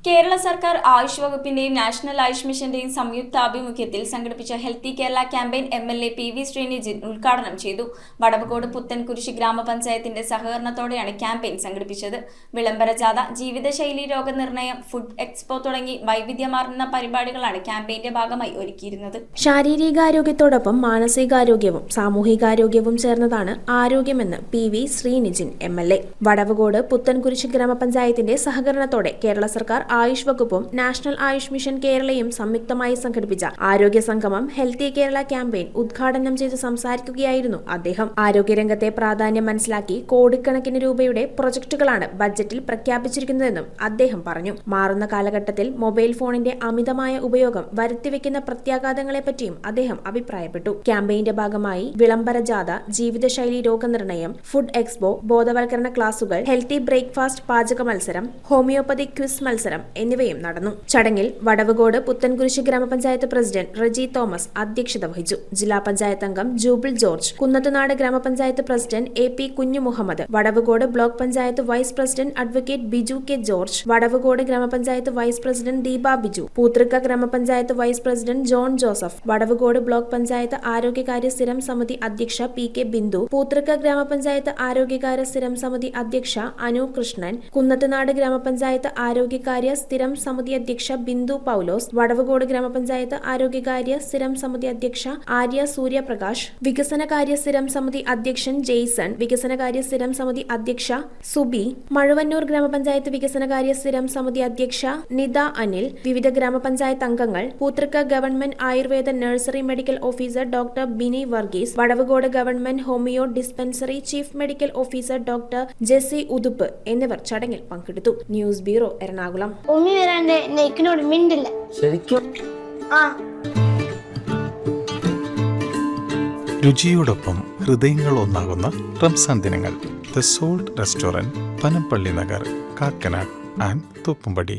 കേരള സർക്കാർ ആയുഷ് വകുപ്പിന്റെയും നാഷണൽ ആയുഷ് മിഷന്റെയും സംയുക്താഭിമുഖ്യത്തിൽ സംഘടിപ്പിച്ച healthy Kerala campaign MLA PV Sreenijin ഉദ്ഘാടനം ചെയ്തു. വടവുകോട് പുത്തൻകുരിശ് ഗ്രാമപഞ്ചായത്തിന്റെ സഹകരണത്തോടെയാണ് ക്യാമ്പയിൻ സംഘടിപ്പിച്ചത്. വിളംബര ജാഥ, ജീവിതശൈലി രോഗനിർണയം, ഫുഡ് എക്സ്പോ തുടങ്ങി വൈവിധ്യമാർന്ന പരിപാടികളാണ് ക്യാമ്പയിന്റെ ഭാഗമായി ഒരുക്കിയിരുന്നത്. ശാരീരികാരോഗ്യത്തോടൊപ്പം മാനസികാരോഗ്യവും സാമൂഹികാരോഗ്യവും ചേർന്നതാണ് ആരോഗ്യമെന്ന് PV ശ്രീനിജിൻ MLA. വടവുകോട് പുത്തൻകുരിശ് ഗ്രാമപഞ്ചായത്തിന്റെ സഹകരണത്തോടെ കേരള സർക്കാർ ആയുഷ് വകുപ്പും നാഷണൽ ആയുഷ് മിഷൻ കേരളയും സംയുക്തമായി സംഘടിപ്പിച്ച ആരോഗ്യ സംഗമം ഹെൽത്തി കേരള ക്യാമ്പയിൻ ഉദ്ഘാടനം ചെയ്ത് സംസാരിക്കുകയായിരുന്നു അദ്ദേഹം. ആരോഗ്യരംഗത്തെ പ്രാധാന്യം മനസ്സിലാക്കി കോടിക്കണക്കിന് രൂപയുടെ പ്രൊജക്ടുകളാണ് ബജറ്റിൽ പ്രഖ്യാപിച്ചിരിക്കുന്നതെന്നും അദ്ദേഹം പറഞ്ഞു. മാറുന്ന കാലഘട്ടത്തിൽ മൊബൈൽ ഫോണിന്റെ അമിതമായ ഉപയോഗം വരുത്തിവെക്കുന്ന പ്രത്യാഘാതങ്ങളെപ്പറ്റിയും അദ്ദേഹം അഭിപ്രായപ്പെട്ടു. ക്യാമ്പയിന്റെ ഭാഗമായി വിളംബര ജാഥ, ജീവിതശൈലി രോഗനിർണയം, ഫുഡ് എക്സ്പോ, ബോധവൽക്കരണ ക്ലാസുകൾ, ഹെൽത്തി ബ്രേക്ക്ഫാസ്റ്റ് പാചക മത്സരം, ഹോമിയോപ്പതി ക്വിസ് മത്സരം എന്നിവയും നടന്നു. ചടങ്ങിൽ വടവുകോട് പുത്തൻകുരിശ് ഗ്രാമപഞ്ചായത്ത് പ്രസിഡന്റ് റജി തോമസ് അധ്യക്ഷത വഹിച്ചു. ജില്ലാ പഞ്ചായത്ത് അംഗം Jubil George, Kunnathunad grama panchayat president AP Kunjumuhammed, Vadavucode block panchayat vice president advocate Biju K George, Vadavucode grama panchayat vice president Deepa Biju, Poothrikka grama panchayat vice president John Joseph, Vadavucode block panchayat ആരോഗ്യകാര്യ സ്ഥിരം സമിതി അധ്യക്ഷ PK ബിന്ദു, പൂതൃക്ക ഗ്രാമപഞ്ചായത്ത് ആരോഗ്യകാര്യ സ്ഥിരം സമിതി അധ്യക്ഷ അനു കൃഷ്ണൻ, കുന്നത്തുനാട് ഗ്രാമപഞ്ചായത്ത് ആരോഗ്യകാര്യ സ്ഥിരം സമിതി അധ്യക്ഷ ബിന്ദു പൗലോസ്, വടവുകോട് ഗ്രാമപഞ്ചായത്ത് ആരോഗ്യകാര്യ സ്ഥിരം സമിതി അധ്യക്ഷ ആര്യ സൂര്യപ്രകാശ്, വികസനകാര്യ സ്ഥിരം സമിതി അധ്യക്ഷൻ ജെയ്സൺ, വികസനകാര്യ സ്ഥിരം സമിതി അധ്യക്ഷ സുബി, മഴുവന്നൂർ ഗ്രാമപഞ്ചായത്ത് വികസനകാര്യ സ്ഥിരം സമിതി അധ്യക്ഷ നിത അനിൽ, വിവിധ ഗ്രാമപഞ്ചായത്ത് അംഗങ്ങൾ, Poothrikka government ayurveda nursery medical officer doctor Bini Varghese, Vadavukode government homeo dispensary chief medical officer doctor Jessy Uthup എന്നിവർ ചടങ്ങിൽ പങ്കെടുത്തു. News bureau, Ernakulam. ഉമ്മി വരാണ്ട് നെയ്ക്കിനോട് മിണ്ടില്ല. ശരിക്കും രുചിയോടൊപ്പം ഹൃദയങ്ങൾ ഒന്നാകുന്ന റംസാൻ ദിനങ്ങൾ. The salt restaurant, Panampilly Nagar, Kakkanad and Thoppumpady.